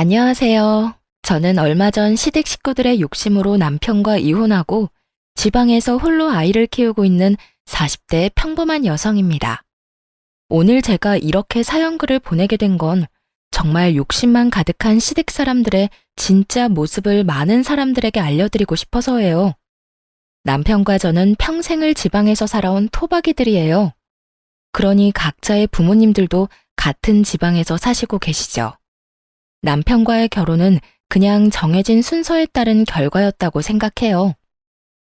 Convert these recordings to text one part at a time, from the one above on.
안녕하세요. 저는 얼마 전 시댁 식구들의 욕심으로 남편과 이혼하고 지방에서 홀로 아이를 키우고 있는 40대 평범한 여성입니다. 오늘 제가 이렇게 사연글을 보내게 된 건 정말 욕심만 가득한 시댁 사람들의 진짜 모습을 많은 사람들에게 알려드리고 싶어서예요. 남편과 저는 평생을 지방에서 살아온 토박이들이에요. 그러니 각자의 부모님들도 같은 지방에서 사시고 계시죠. 남편과의 결혼은 그냥 정해진 순서에 따른 결과였다고 생각해요.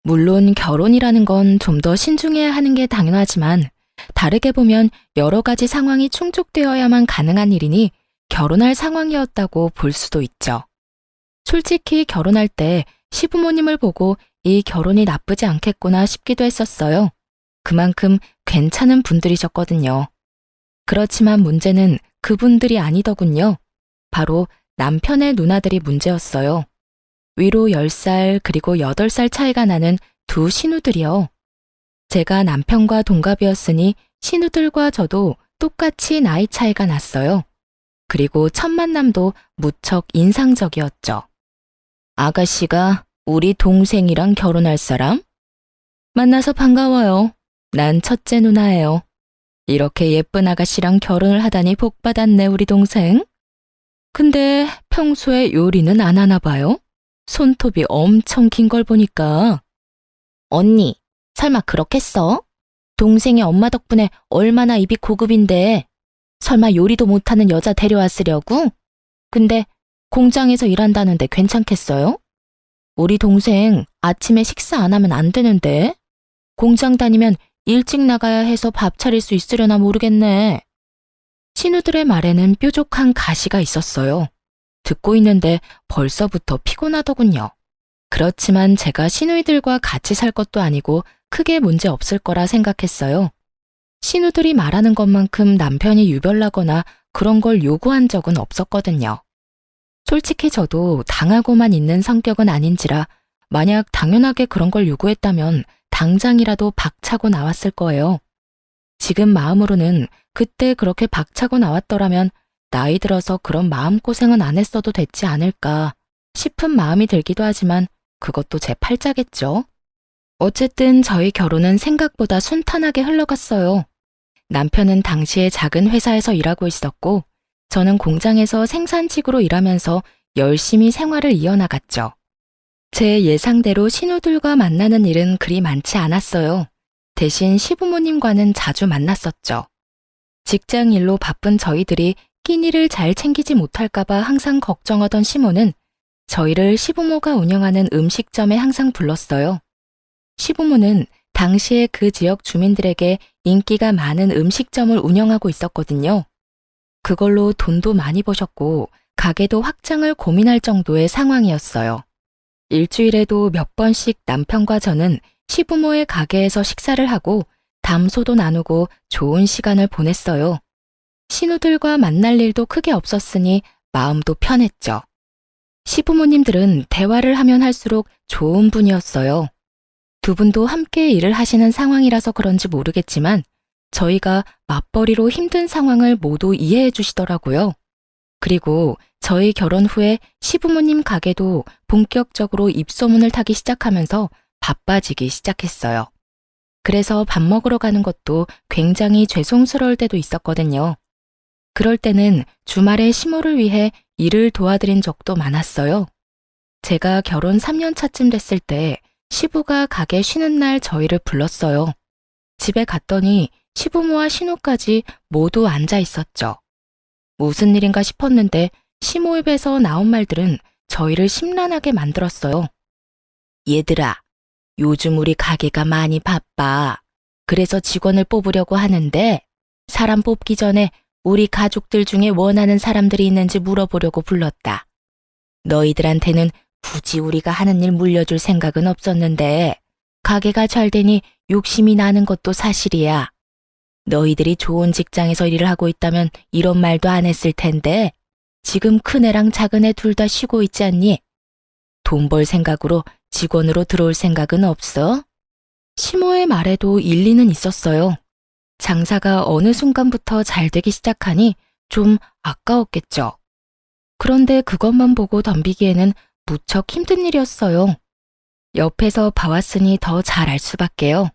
물론 결혼이라는 건 좀 더 신중해야 하는 게 당연하지만 다르게 보면 여러 가지 상황이 충족되어야만 가능한 일이니 결혼할 상황이었다고 볼 수도 있죠. 솔직히 결혼할 때 시부모님을 보고 이 결혼이 나쁘지 않겠구나 싶기도 했었어요. 그만큼 괜찮은 분들이셨거든요. 그렇지만 문제는 그분들이 아니더군요. 바로 남편의 누나들이 문제였어요. 위로 10살 그리고 8살 차이가 나는 두 신우들이요. 제가 남편과 동갑이었으니 신우들과 저도 똑같이 나이 차이가 났어요. 그리고 첫 만남도 무척 인상적이었죠. 아가씨가 우리 동생이랑 결혼할 사람? 만나서 반가워요. 난 첫째 누나예요. 이렇게 예쁜 아가씨랑 결혼을 하다니 복 받았네 우리 동생. 근데 평소에 요리는 안 하나 봐요? 손톱이 엄청 긴 걸 보니까. 언니, 설마 그렇겠어? 동생이 엄마 덕분에 얼마나 입이 고급인데 설마 요리도 못하는 여자 데려왔으려고? 근데 공장에서 일한다는데 괜찮겠어요? 우리 동생 아침에 식사 안 하면 안 되는데 공장 다니면 일찍 나가야 해서 밥 차릴 수 있으려나 모르겠네. 신우들의 말에는 뾰족한 가시가 있었어요. 듣고 있는데 벌써부터 피곤하더군요. 그렇지만 제가 시누이들과 같이 살 것도 아니고 크게 문제 없을 거라 생각했어요. 시누들이 말하는 것만큼 남편이 유별나거나 그런 걸 요구한 적은 없었거든요. 솔직히 저도 당하고만 있는 성격은 아닌지라 만약 당연하게 그런 걸 요구했다면 당장이라도 박차고 나왔을 거예요. 지금 마음으로는 그때 그렇게 박차고 나왔더라면 나이 들어서 그런 마음고생은 안 했어도 됐지 않을까 싶은 마음이 들기도 하지만 그것도 제 팔자겠죠. 어쨌든 저희 결혼은 생각보다 순탄하게 흘러갔어요. 남편은 당시에 작은 회사에서 일하고 있었고 저는 공장에서 생산직으로 일하면서 열심히 생활을 이어나갔죠. 제 예상대로 신우들과 만나는 일은 그리 많지 않았어요. 대신 시부모님과는 자주 만났었죠. 직장 일로 바쁜 저희들이 끼니를 잘 챙기지 못할까봐 항상 걱정하던 시모는 저희를 시부모가 운영하는 음식점에 항상 불렀어요. 시부모는 당시에 그 지역 주민들에게 인기가 많은 음식점을 운영하고 있었거든요. 그걸로 돈도 많이 버셨고 가게도 확장을 고민할 정도의 상황이었어요. 일주일에도 몇 번씩 남편과 저는 시부모의 가게에서 식사를 하고 담소도 나누고 좋은 시간을 보냈어요. 신우들과 만날 일도 크게 없었으니 마음도 편했죠. 시부모님들은 대화를 하면 할수록 좋은 분이었어요. 두 분도 함께 일을 하시는 상황이라서 그런지 모르겠지만 저희가 맞벌이로 힘든 상황을 모두 이해해 주시더라고요. 그리고 저희 결혼 후에 시부모님 가게도 본격적으로 입소문을 타기 시작하면서 바빠지기 시작했어요. 그래서 밥 먹으러 가는 것도 굉장히 죄송스러울 때도 있었거든요. 그럴 때는 주말에 시모를 위해 일을 도와드린 적도 많았어요. 제가 결혼 3년 차쯤 됐을 때 시부가 가게 쉬는 날 저희를 불렀어요. 집에 갔더니 시부모와 신우까지 모두 앉아 있었죠. 무슨 일인가 싶었는데 시모 입에서 나온 말들은 저희를 심란하게 만들었어요. 얘들아, 요즘 우리 가게가 많이 바빠. 그래서 직원을 뽑으려고 하는데 사람 뽑기 전에 우리 가족들 중에 원하는 사람들이 있는지 물어보려고 불렀다. 너희들한테는 굳이 우리가 하는 일 물려줄 생각은 없었는데 가게가 잘 되니 욕심이 나는 것도 사실이야. 너희들이 좋은 직장에서 일을 하고 있다면 이런 말도 안 했을 텐데 지금 큰애랑 작은애 둘 다 쉬고 있지 않니? 돈 벌 생각으로 직원으로 들어올 생각은 없어? 시모의 말에도 일리는 있었어요. 장사가 어느 순간부터 잘 되기 시작하니 좀 아까웠겠죠. 그런데 그것만 보고 덤비기에는 무척 힘든 일이었어요. 옆에서 봐왔으니 더 잘 알 수밖에요.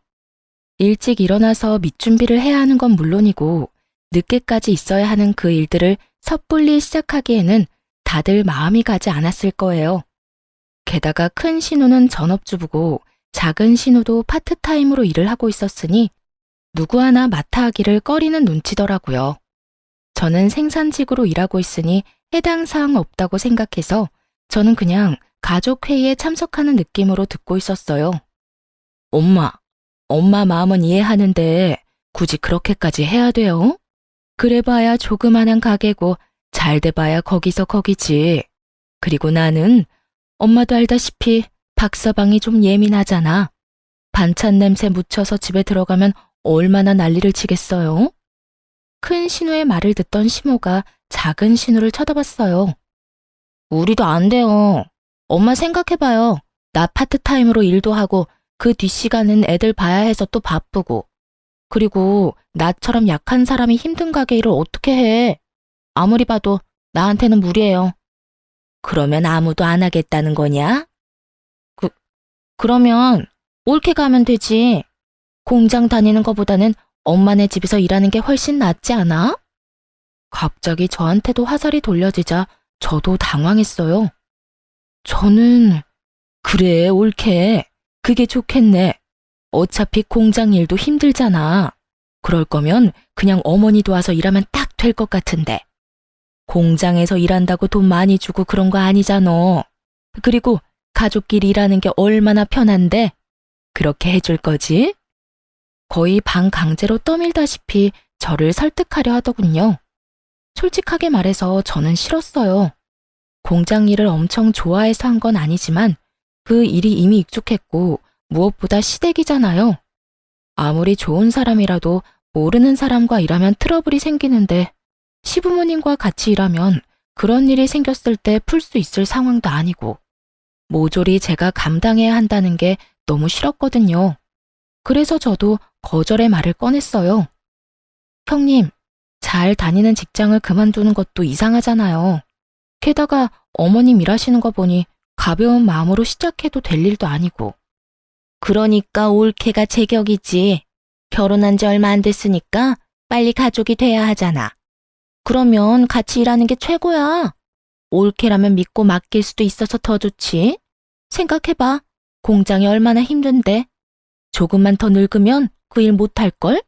일찍 일어나서 밑준비를 해야 하는 건 물론이고 늦게까지 있어야 하는 그 일들을 섣불리 시작하기에는 다들 마음이 가지 않았을 거예요. 게다가 큰 신우는 전업주부고 작은 신우도 파트타임으로 일을 하고 있었으니 누구 하나 맡아 하기를 꺼리는 눈치더라고요. 저는 생산직으로 일하고 있으니 해당 사항 없다고 생각해서 저는 그냥 가족회의에 참석하는 느낌으로 듣고 있었어요. 엄마 마음은 이해하는데 굳이 그렇게까지 해야 돼요? 그래봐야 조그만한 가게고 잘 돼봐야 거기서 거기지. 그리고 나는 엄마도 알다시피 박서방이 좀 예민하잖아. 반찬 냄새 묻혀서 집에 들어가면 얼마나 난리를 치겠어요? 큰 신우의 말을 듣던 시모가 작은 신우를 쳐다봤어요. 우리도 안 돼요. 엄마 생각해봐요. 나 파트타임으로 일도 하고 그 뒷시간은 애들 봐야 해서 또 바쁘고. 그리고 나처럼 약한 사람이 힘든 가게 일을 어떻게 해? 아무리 봐도 나한테는 무리예요. 그러면 아무도 안 하겠다는 거냐? 그러면 올케 가면 되지. 공장 다니는 것보다는 엄마네 집에서 일하는 게 훨씬 낫지 않아? 갑자기 저한테도 화살이 돌려지자 저도 당황했어요. 저는 그래, 올케. 그게 좋겠네. 어차피 공장 일도 힘들잖아. 그럴 거면 그냥 어머니 도와서 일하면 딱 될 것 같은데. 공장에서 일한다고 돈 많이 주고 그런 거 아니잖아. 그리고 가족끼리 일하는 게 얼마나 편한데 그렇게 해줄 거지? 거의 반강제로 떠밀다시피 저를 설득하려 하더군요. 솔직하게 말해서 저는 싫었어요. 공장 일을 엄청 좋아해서 한 건 아니지만 그 일이 이미 익숙했고 무엇보다 시댁이잖아요. 아무리 좋은 사람이라도 모르는 사람과 일하면 트러블이 생기는데 시부모님과 같이 일하면 그런 일이 생겼을 때 풀 수 있을 상황도 아니고 모조리 제가 감당해야 한다는 게 너무 싫었거든요. 그래서 저도 거절의 말을 꺼냈어요. 형님, 잘 다니는 직장을 그만두는 것도 이상하잖아요. 게다가 어머님 일하시는 거 보니 가벼운 마음으로 시작해도 될 일도 아니고. 그러니까 올케가 제격이지. 결혼한 지 얼마 안 됐으니까 빨리 가족이 돼야 하잖아. 그러면 같이 일하는 게 최고야. 올케라면 믿고 맡길 수도 있어서 더 좋지. 생각해봐. 공장이 얼마나 힘든데. 조금만 더 늙으면 그 일 못할걸?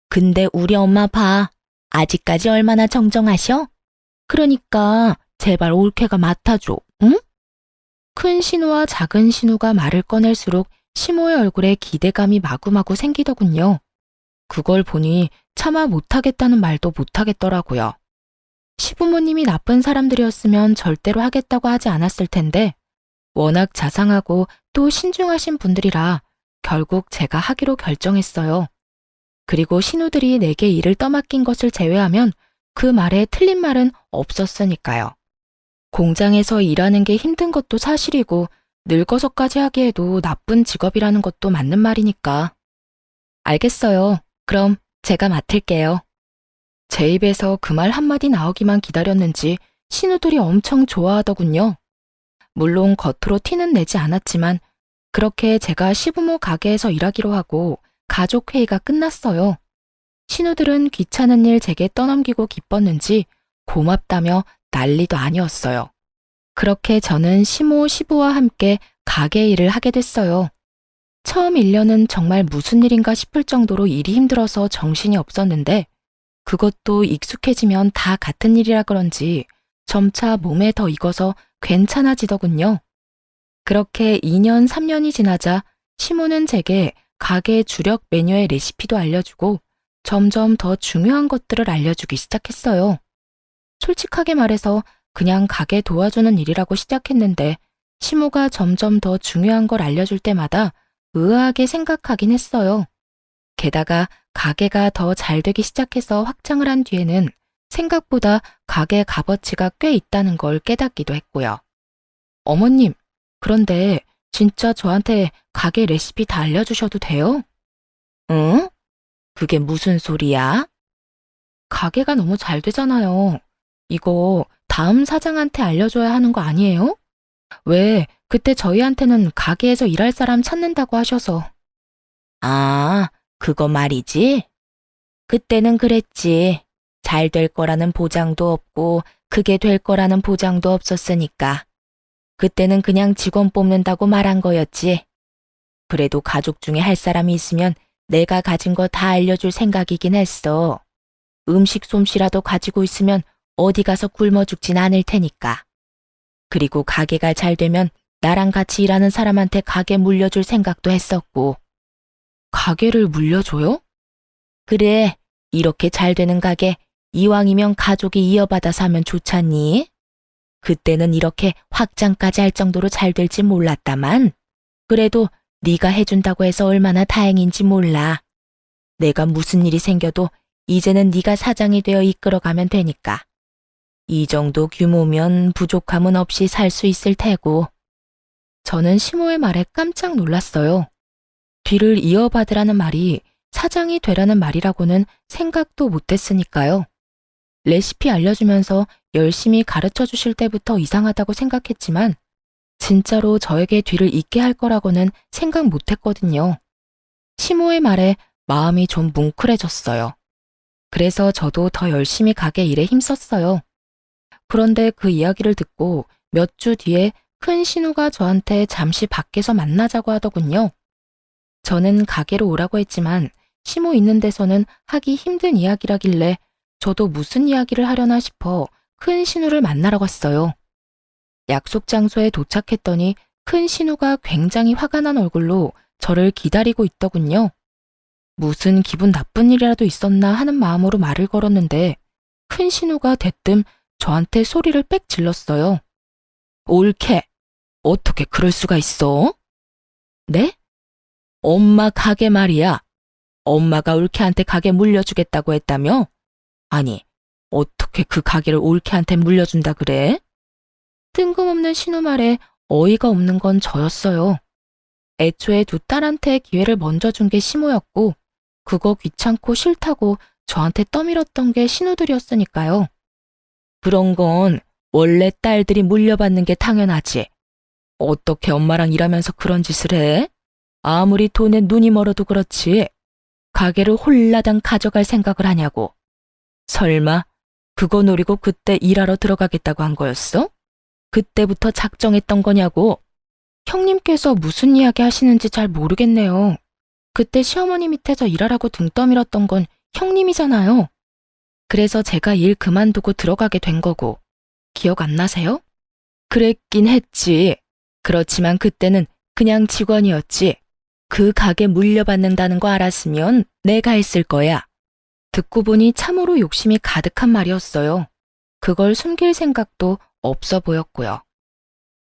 근데 우리 엄마 봐. 아직까지 얼마나 정정하셔? 그러니까 제발 올케가 맡아줘, 응? 큰 신우와 작은 신우가 말을 꺼낼수록 시모의 얼굴에 기대감이 마구마구 생기더군요. 그걸 보니 차마 못하겠다는 말도 못하겠더라고요. 시부모님이 나쁜 사람들이었으면 절대로 하겠다고 하지 않았을 텐데 워낙 자상하고 또 신중하신 분들이라 결국 제가 하기로 결정했어요. 그리고 신우들이 내게 일을 떠맡긴 것을 제외하면 그 말에 틀린 말은 없었으니까요. 공장에서 일하는 게 힘든 것도 사실이고 늙어서까지 하기에도 나쁜 직업이라는 것도 맞는 말이니까. 알겠어요. 그럼 제가 맡을게요. 제 입에서 그 말 한마디 나오기만 기다렸는지 신우들이 엄청 좋아하더군요. 물론 겉으로 티는 내지 않았지만 그렇게 제가 시부모 가게에서 일하기로 하고 가족회의가 끝났어요. 신우들은 귀찮은 일 제게 떠넘기고 기뻤는지 고맙다며 난리도 아니었어요. 그렇게 저는 시모, 시부와 함께 가게 일을 하게 됐어요. 처음 1년은 정말 무슨 일인가 싶을 정도로 일이 힘들어서 정신이 없었는데 그것도 익숙해지면 다 같은 일이라 그런지 점차 몸에 더 익어서 괜찮아지더군요. 그렇게 2년, 3년이 지나자 시모는 제게 가게 주력 메뉴의 레시피도 알려주고 점점 더 중요한 것들을 알려주기 시작했어요. 솔직하게 말해서 그냥 가게 도와주는 일이라고 시작했는데 시모가 점점 더 중요한 걸 알려줄 때마다 의아하게 생각하긴 했어요. 게다가 가게가 더 잘 되기 시작해서 확장을 한 뒤에는 생각보다 가게 값어치가 꽤 있다는 걸 깨닫기도 했고요. 어머님, 그런데 진짜 저한테 가게 레시피 다 알려주셔도 돼요? 응? 그게 무슨 소리야? 가게가 너무 잘 되잖아요. 이거 다음 사장한테 알려줘야 하는 거 아니에요? 왜, 그때 저희한테는 가게에서 일할 사람 찾는다고 하셔서. 아, 그거 말이지? 그때는 그랬지. 잘 될 거라는 보장도 없고, 그게 될 거라는 보장도 없었으니까. 그때는 그냥 직원 뽑는다고 말한 거였지. 그래도 가족 중에 할 사람이 있으면 내가 가진 거 다 알려줄 생각이긴 했어. 음식 솜씨라도 가지고 있으면 어디 가서 굶어 죽진 않을 테니까. 그리고 가게가 잘 되면 나랑 같이 일하는 사람한테 가게 물려줄 생각도 했었고. 가게를 물려줘요? 그래, 이렇게 잘 되는 가게 이왕이면 가족이 이어받아서 하면 좋잖니? 그때는 이렇게 확장까지 할 정도로 잘 될지 몰랐다만, 그래도 네가 해준다고 해서 얼마나 다행인지 몰라. 내가 무슨 일이 생겨도 이제는 네가 사장이 되어 이끌어가면 되니까. 이 정도 규모면 부족함은 없이 살 수 있을 테고. 저는 시모의 말에 깜짝 놀랐어요. 뒤를 이어받으라는 말이 사장이 되라는 말이라고는 생각도 못했으니까요. 레시피 알려주면서 열심히 가르쳐 주실 때부터 이상하다고 생각했지만 진짜로 저에게 뒤를 잇게 할 거라고는 생각 못했거든요. 시모의 말에 마음이 좀 뭉클해졌어요. 그래서 저도 더 열심히 가게 일에 힘썼어요. 그런데 그 이야기를 듣고 몇 주 뒤에 큰 신우가 저한테 잠시 밖에서 만나자고 하더군요. 저는 가게로 오라고 했지만 시모 있는 데서는 하기 힘든 이야기라길래 저도 무슨 이야기를 하려나 싶어 큰 신우를 만나러 갔어요. 약속 장소에 도착했더니 큰 신우가 굉장히 화가 난 얼굴로 저를 기다리고 있더군요. 무슨 기분 나쁜 일이라도 있었나 하는 마음으로 말을 걸었는데 큰 신우가 대뜸 저한테 소리를 빽 질렀어요. 옳게, 어떻게 그럴 수가 있어? 네? 엄마 가게 말이야. 엄마가 올케한테 가게 물려주겠다고 했다며? 아니, 어떻게 그 가게를 올케한테 물려준다 그래? 뜬금없는 신우 말에 어이가 없는 건 저였어요. 애초에 두 딸한테 기회를 먼저 준 게 시모였고 그거 귀찮고 싫다고 저한테 떠밀었던 게 신우들이었으니까요. 그런 건 원래 딸들이 물려받는 게 당연하지. 어떻게 엄마랑 일하면서 그런 짓을 해? 아무리 돈에 눈이 멀어도 그렇지. 가게를 홀라당 가져갈 생각을 하냐고. 설마 그거 노리고 그때 일하러 들어가겠다고 한 거였어? 그때부터 작정했던 거냐고. 형님께서 무슨 이야기 하시는지 잘 모르겠네요. 그때 시어머니 밑에서 일하라고 등 떠밀었던 건 형님이잖아요. 그래서 제가 일 그만두고 들어가게 된 거고. 기억 안 나세요? 그랬긴 했지. 그렇지만 그때는 그냥 직원이었지. 그 가게 물려받는다는 거 알았으면 내가 했을 거야. 듣고 보니 참으로 욕심이 가득한 말이었어요. 그걸 숨길 생각도 없어 보였고요.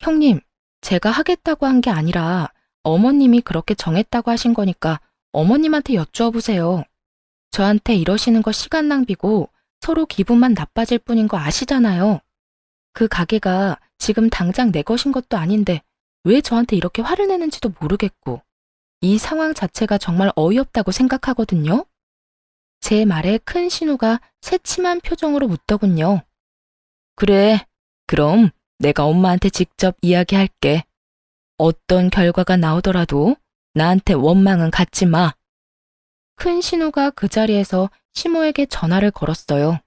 형님, 제가 하겠다고 한 게 아니라 어머님이 그렇게 정했다고 하신 거니까 어머님한테 여쭈어 보세요. 저한테 이러시는 거 시간 낭비고 서로 기분만 나빠질 뿐인 거 아시잖아요. 그 가게가 지금 당장 내 것인 것도 아닌데 왜 저한테 이렇게 화를 내는지도 모르겠고 이 상황 자체가 정말 어이없다고 생각하거든요. 제 말에 큰 신우가 새침한 표정으로 묻더군요. 그래, 그럼 내가 엄마한테 직접 이야기할게. 어떤 결과가 나오더라도 나한테 원망은 갖지 마. 큰 신우가 그 자리에서 시모에게 전화를 걸었어요.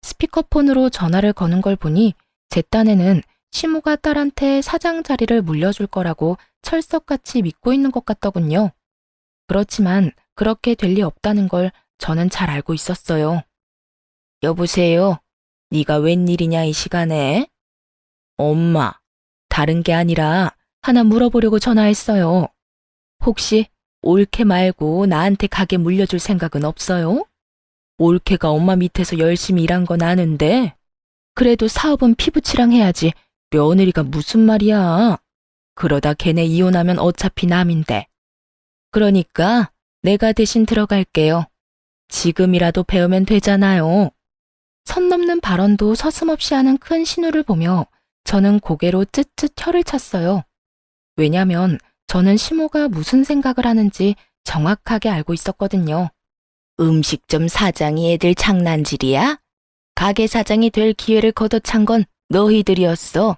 스피커폰으로 전화를 거는 걸 보니 제 딴에는 시모가 딸한테 사장 자리를 물려줄 거라고 철석같이 믿고 있는 것 같더군요. 그렇지만 그렇게 될 리 없다는 걸 저는 잘 알고 있었어요. 여보세요? 네가 웬일이냐 이 시간에? 엄마, 다른 게 아니라 하나 물어보려고 전화했어요. 혹시 올케 말고 나한테 가게 물려줄 생각은 없어요? 올케가 엄마 밑에서 열심히 일한 건 아는데 그래도 사업은 피부치랑 해야지 며느리가 무슨 말이야. 그러다 걔네 이혼하면 어차피 남인데. 그러니까 내가 대신 들어갈게요. 지금이라도 배우면 되잖아요. 선 넘는 발언도 서슴없이 하는 큰 신우를 보며 저는 고개로 쯧쯧 혀를 찼어요. 왜냐면 저는 시모가 무슨 생각을 하는지 정확하게 알고 있었거든요. 음식점 사장이 애들 장난질이야? 가게 사장이 될 기회를 걷어찬 건 너희들이었어.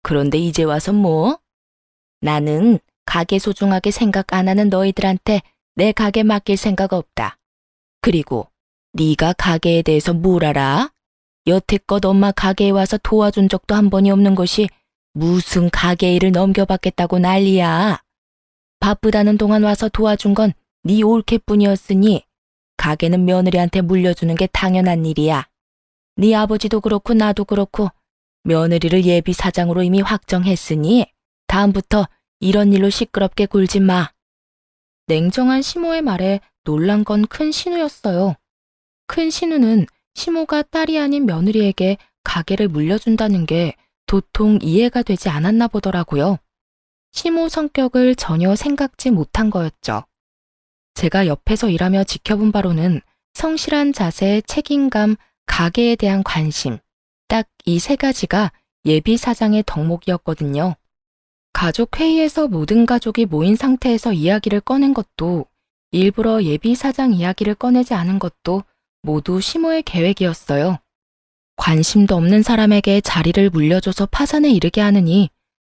그런데 이제 와서 뭐? 나는 가게 소중하게 생각 안 하는 너희들한테 내 가게 맡길 생각 없다. 그리고 네가 가게에 대해서 뭘 알아? 여태껏 엄마 가게에 와서 도와준 적도 한 번이 없는 것이 무슨 가게 일을 넘겨받겠다고 난리야. 바쁘다는 동안 와서 도와준 건 네 올케뿐이었으니 가게는 며느리한테 물려주는 게 당연한 일이야. 네 아버지도 그렇고 나도 그렇고 며느리를 예비 사장으로 이미 확정했으니 다음부터 이런 일로 시끄럽게 굴지 마. 냉정한 시모의 말에 놀란 건 큰 신우였어요. 큰 신우는 시모가 딸이 아닌 며느리에게 가게를 물려준다는 게 도통 이해가 되지 않았나 보더라고요. 시모 성격을 전혀 생각지 못한 거였죠. 제가 옆에서 일하며 지켜본 바로는 성실한 자세, 책임감, 가게에 대한 관심, 딱 이 세 가지가 예비 사장의 덕목이었거든요. 가족 회의에서 모든 가족이 모인 상태에서 이야기를 꺼낸 것도, 일부러 예비 사장 이야기를 꺼내지 않은 것도 모두 시모의 계획이었어요. 관심도 없는 사람에게 자리를 물려줘서 파산에 이르게 하느니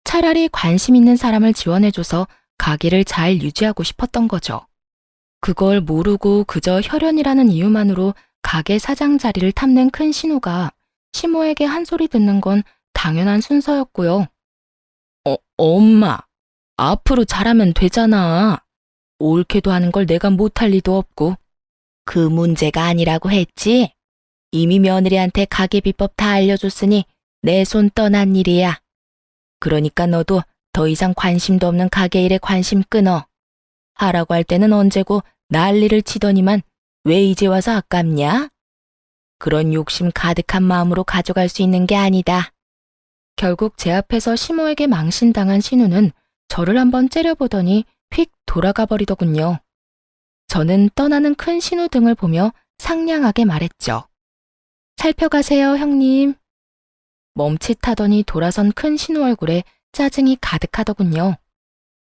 차라리 관심 있는 사람을 지원해줘서 가게를 잘 유지하고 싶었던 거죠. 그걸 모르고 그저 혈연이라는 이유만으로 가게 사장 자리를 탐낸 큰 신우가 시모에게 한 소리 듣는 건 당연한 순서였고요. 엄마, 앞으로 잘하면 되잖아. 옳게도 하는 걸 내가 못할 리도 없고. 그 문제가 아니라고 했지? 이미 며느리한테 가게 비법 다 알려줬으니 내 손 떠난 일이야. 그러니까 너도 더 이상 관심도 없는 가게 일에 관심 끊어. 하라고 할 때는 언제고 난리를 치더니만 왜 이제 와서 아깝냐? 그런 욕심 가득한 마음으로 가져갈 수 있는 게 아니다. 결국 제 앞에서 시모에게 망신당한 신우는 저를 한번 째려보더니 휙 돌아가 버리더군요. 저는 떠나는 큰 신우 등을 보며 상냥하게 말했죠. 살펴가세요, 형님. 멈칫하더니 돌아선 큰 신우 얼굴에 짜증이 가득하더군요.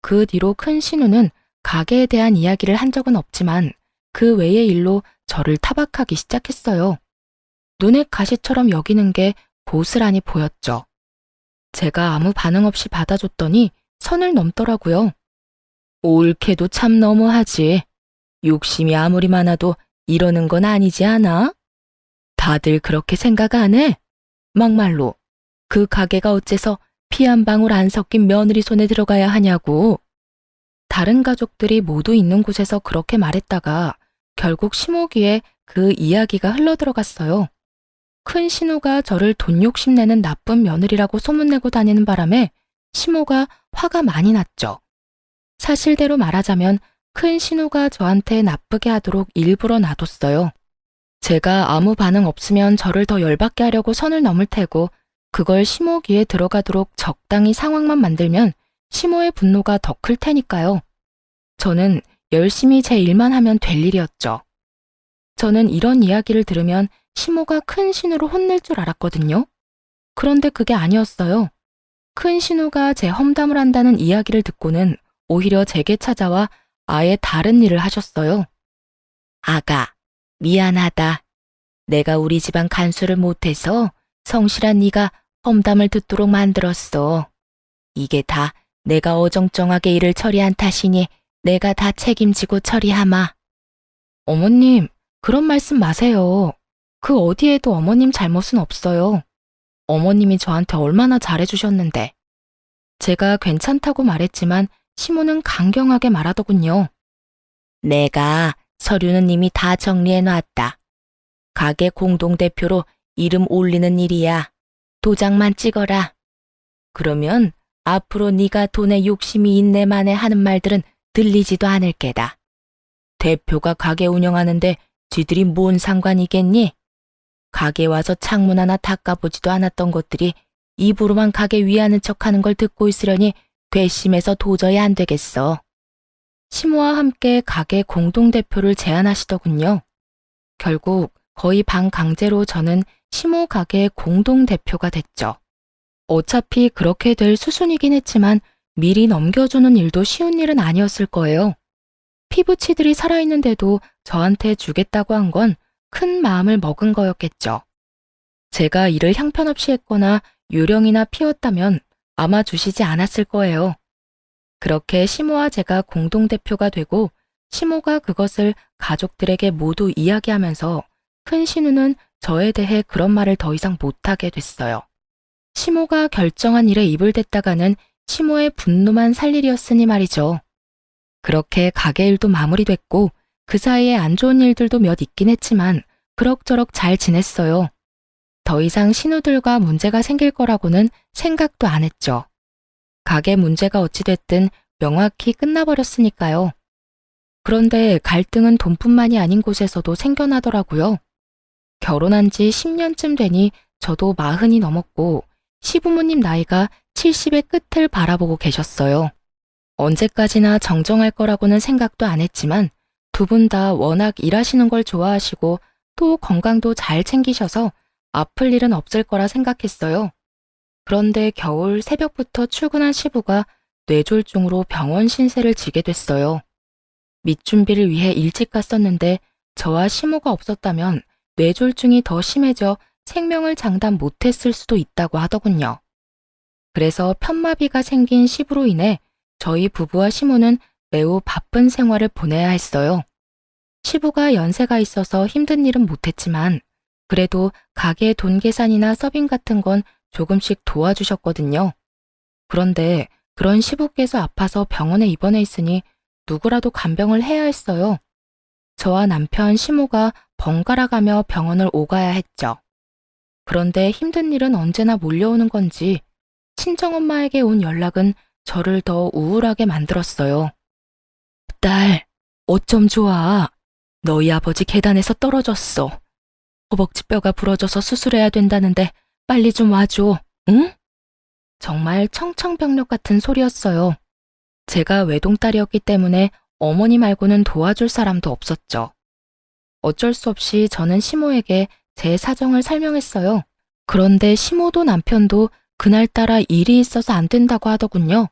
그 뒤로 큰 신우는 가게에 대한 이야기를 한 적은 없지만 그 외의 일로 저를 타박하기 시작했어요. 눈에 가시처럼 여기는 게 고스란히 보였죠. 제가 아무 반응 없이 받아줬더니 선을 넘더라고요. 옳게도 참 너무하지. 욕심이 아무리 많아도 이러는 건 아니지 않아? 다들 그렇게 생각 안 해? 막말로 그 가게가 어째서 피 한 방울 안 섞인 며느리 손에 들어가야 하냐고. 다른 가족들이 모두 있는 곳에서 그렇게 말했다가 결국 시모 귀에 그 이야기가 흘러들어갔어요. 큰 신우가 저를 돈 욕심내는 나쁜 며느리라고 소문내고 다니는 바람에 시모가 화가 많이 났죠. 사실대로 말하자면 큰 신우가 저한테 나쁘게 하도록 일부러 놔뒀어요. 제가 아무 반응 없으면 저를 더 열받게 하려고 선을 넘을 테고 그걸 시모 귀에 들어가도록 적당히 상황만 만들면 시모의 분노가 더 클 테니까요. 저는 열심히 제 일만 하면 될 일이었죠. 저는 이런 이야기를 들으면 시모가 큰 신우로 혼낼 줄 알았거든요. 그런데 그게 아니었어요. 큰 신우가 제 험담을 한다는 이야기를 듣고는 오히려 제게 찾아와 아예 다른 일을 하셨어요. 아가, 미안하다. 내가 우리 집안 간수를 못해서 성실한 네가 험담을 듣도록 만들었어. 이게 다 내가 어정쩡하게 일을 처리한 탓이니 내가 다 책임지고 처리하마. 어머님, 그런 말씀 마세요. 그 어디에도 어머님 잘못은 없어요. 어머님이 저한테 얼마나 잘해주셨는데. 제가 괜찮다고 말했지만 시모는 강경하게 말하더군요. 내가 서류는 이미 다 정리해놨다. 가게 공동대표로 이름 올리는 일이야. 도장만 찍어라. 그러면 앞으로 네가 돈에 욕심이 있네 마네 하는 말들은 들리지도 않을 게다. 대표가 가게 운영하는데 쥐들이 뭔 상관이겠니? 가게 와서 창문 하나 닦아보지도 않았던 것들이 입으로만 가게 위하는 척하는 걸 듣고 있으려니 괘씸해서 도저히 안 되겠어. 시모와 함께 가게 공동대표를 제안하시더군요. 결국 거의 반강제로 저는 시모 가게의 공동대표가 됐죠. 어차피 그렇게 될 수순이긴 했지만 미리 넘겨주는 일도 쉬운 일은 아니었을 거예요. 피부치들이 살아있는데도 저한테 주겠다고 한 건 큰 마음을 먹은 거였겠죠. 제가 일을 형편없이 했거나 요령이나 피웠다면 아마 주시지 않았을 거예요. 그렇게 시모와 제가 공동대표가 되고 시모가 그것을 가족들에게 모두 이야기하면서 큰 신우는 저에 대해 그런 말을 더 이상 못하게 됐어요. 시모가 결정한 일에 입을 댔다가는 시모의 분노만 살 일이었으니 말이죠. 그렇게 가게 일도 마무리됐고 그 사이에 안 좋은 일들도 몇 있긴 했지만 그럭저럭 잘 지냈어요. 더 이상 신우들과 문제가 생길 거라고는 생각도 안 했죠. 가게 문제가 어찌됐든 명확히 끝나버렸으니까요. 그런데 갈등은 돈뿐만이 아닌 곳에서도 생겨나더라고요. 결혼한 지 10년쯤 되니 저도 40이 넘었고 시부모님 나이가 70의 끝을 바라보고 계셨어요. 언제까지나 정정할 거라고는 생각도 안 했지만 두 분 다 워낙 일하시는 걸 좋아하시고 또 건강도 잘 챙기셔서 아플 일은 없을 거라 생각했어요. 그런데 겨울 새벽부터 출근한 시부가 뇌졸중으로 병원 신세를 지게 됐어요. 밑준비를 위해 일찍 갔었는데 저와 시모가 없었다면 뇌졸중이 더 심해져 생명을 장담 못했을 수도 있다고 하더군요. 그래서 편마비가 생긴 시부로 인해 저희 부부와 시모는 매우 바쁜 생활을 보내야 했어요. 시부가 연세가 있어서 힘든 일은 못했지만 그래도 가게 돈 계산이나 서빙 같은 건 조금씩 도와주셨거든요. 그런데 그런 시부께서 아파서 병원에 입원해 있으니 누구라도 간병을 해야 했어요. 저와 남편 시모가 번갈아 가며 병원을 오가야 했죠. 그런데 힘든 일은 언제나 몰려오는 건지 친정엄마에게 온 연락은 저를 더 우울하게 만들었어요. 딸, 어쩜 좋아. 너희 아버지 계단에서 떨어졌어. 허벅지 뼈가 부러져서 수술해야 된다는데 빨리 좀 와줘, 응? 정말 청청병력 같은 소리였어요. 제가 외동딸이었기 때문에 어머니 말고는 도와줄 사람도 없었죠. 어쩔 수 없이 저는 시모에게 제 사정을 설명했어요. 그런데 시모도 남편도 그날따라 일이 있어서 안 된다고 하더군요.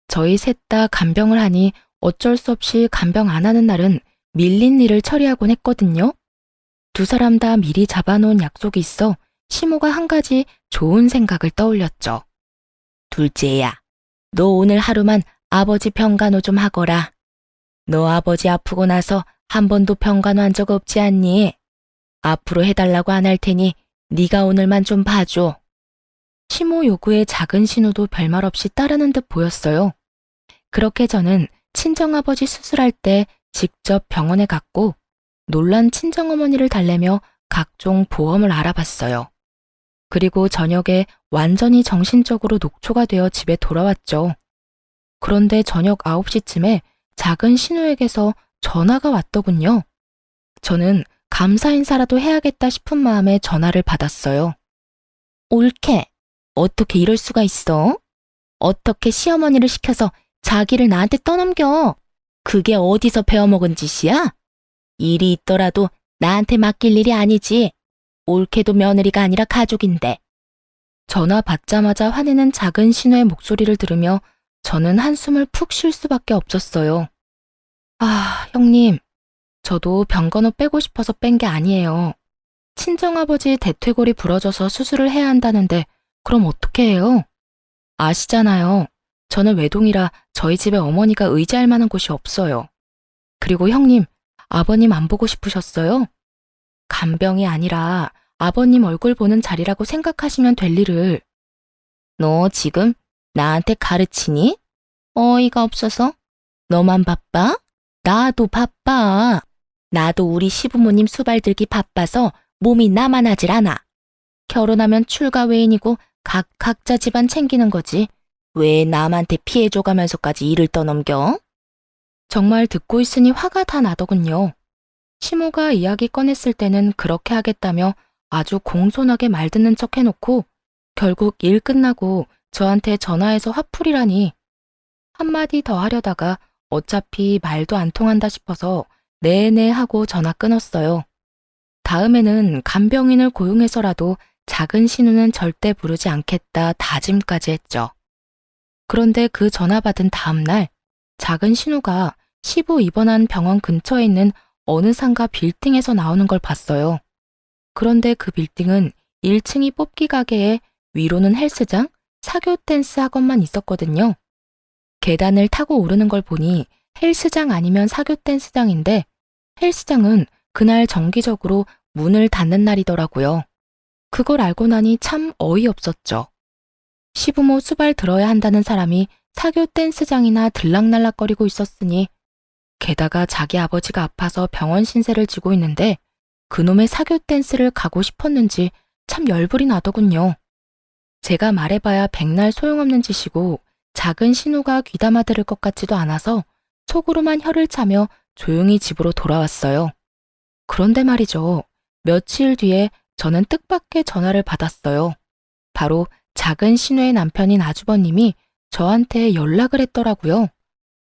저희 셋 다 간병을 하니 어쩔 수 없이 간병 안 하는 날은 밀린 일을 처리하곤 했거든요. 두 사람 다 미리 잡아놓은 약속이 있어 시모가 한 가지 좋은 생각을 떠올렸죠. 둘째야, 너 오늘 하루만 아버지 병간호 좀 하거라. 너 아버지 아프고 나서 한 번도 병간호 한 적 없지 않니? 앞으로 해달라고 안 할 테니 네가 오늘만 좀 봐줘. 시모 요구에 작은 신우도 별말 없이 따르는 듯 보였어요. 그렇게 저는 친정아버지 수술할 때 직접 병원에 갔고 놀란 친정어머니를 달래며 각종 보험을 알아봤어요. 그리고 저녁에 완전히 정신적으로 녹초가 되어 집에 돌아왔죠. 그런데 저녁 9시쯤에 작은 신우에게서 전화가 왔더군요. 저는 감사 인사라도 해야겠다 싶은 마음에 전화를 받았어요. 옳게, 어떻게 이럴 수가 있어? 어떻게 시어머니를 시켜서 자기를 나한테 떠넘겨? 그게 어디서 배워먹은 짓이야? 일이 있더라도 나한테 맡길 일이 아니지. 옳게도 며느리가 아니라 가족인데. 전화 받자마자 화내는 작은 신우의 목소리를 들으며 저는 한숨을 푹 쉴 수밖에 없었어요. 아, 형님. 저도 병간호 빼고 싶어서 뺀 게 아니에요. 친정아버지 대퇴골이 부러져서 수술을 해야 한다는데 그럼 어떻게 해요? 아시잖아요. 저는 외동이라 저희 집에 어머니가 의지할 만한 곳이 없어요. 그리고 형님, 아버님 안 보고 싶으셨어요? 간병이 아니라 아버님 얼굴 보는 자리라고 생각하시면 될 일을. 너 지금 나한테 가르치니? 어이가 없어서? 너만 바빠? 나도 바빠. 나도 우리 시부모님 수발들기 바빠서 몸이 나만하질 않아. 결혼하면 출가 외인이고 각자 집안 챙기는 거지. 왜 남한테 피해 줘가면서까지 일을 떠넘겨? 정말 듣고 있으니 화가 다 나더군요. 시모가 이야기 꺼냈을 때는 그렇게 하겠다며 아주 공손하게 말 듣는 척 해놓고 결국 일 끝나고 저한테 전화해서 화풀이라니. 한마디 더 하려다가 어차피 말도 안 통한다 싶어서 네네 하고 전화 끊었어요. 다음에는 간병인을 고용해서라도 작은 신우는 절대 부르지 않겠다 다짐까지 했죠. 그런데 그 전화 받은 다음 날 작은 신우가 시부 입원한 병원 근처에 있는 어느 상가 빌딩에서 나오는 걸 봤어요. 그런데 그 빌딩은 1층이 뽑기 가게에 위로는 헬스장, 사교 댄스 학원만 있었거든요. 계단을 타고 오르는 걸 보니 헬스장 아니면 사교 댄스장인데 헬스장은 그날 정기적으로 문을 닫는 날이더라고요. 그걸 알고 나니 참 어이없었죠. 시부모 수발 들어야 한다는 사람이 사교 댄스장이나 들락날락거리고 있었으니 게다가 자기 아버지가 아파서 병원 신세를 지고 있는데 그놈의 사교 댄스를 가고 싶었는지 참 열불이 나더군요. 제가 말해봐야 백날 소용없는 짓이고 작은 신우가 귀담아 들을 것 같지도 않아서 속으로만 혀를 차며 조용히 집으로 돌아왔어요. 그런데 말이죠. 며칠 뒤에 저는 뜻밖의 전화를 받았어요. 바로 작은 신우의 남편인 아주버님이 저한테 연락을 했더라고요.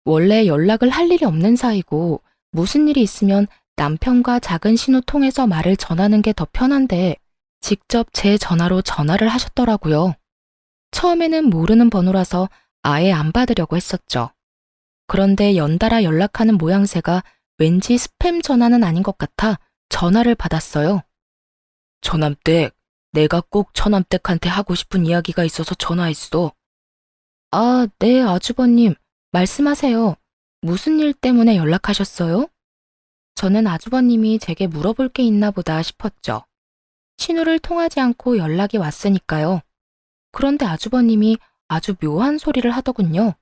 원래 연락을 할 일이 없는 사이고 무슨 일이 있으면 남편과 작은 신우 통해서 말을 전하는 게 더 편한데 직접 제 전화로 전화를 하셨더라고요. 처음에는 모르는 번호라서 아예 안 받으려고 했었죠. 그런데 연달아 연락하는 모양새가 왠지 스팸 전화는 아닌 것 같아 전화를 받았어요. 처남댁, 내가 꼭 처남댁한테 하고 싶은 이야기가 있어서 전화했어. 아, 네, 아주버님. 말씀하세요. 무슨 일 때문에 연락하셨어요? 저는 아주버님이 제게 물어볼 게 있나 보다 싶었죠. 신우를 통하지 않고 연락이 왔으니까요. 그런데 아주버님이 아주 묘한 소리를 하더군요.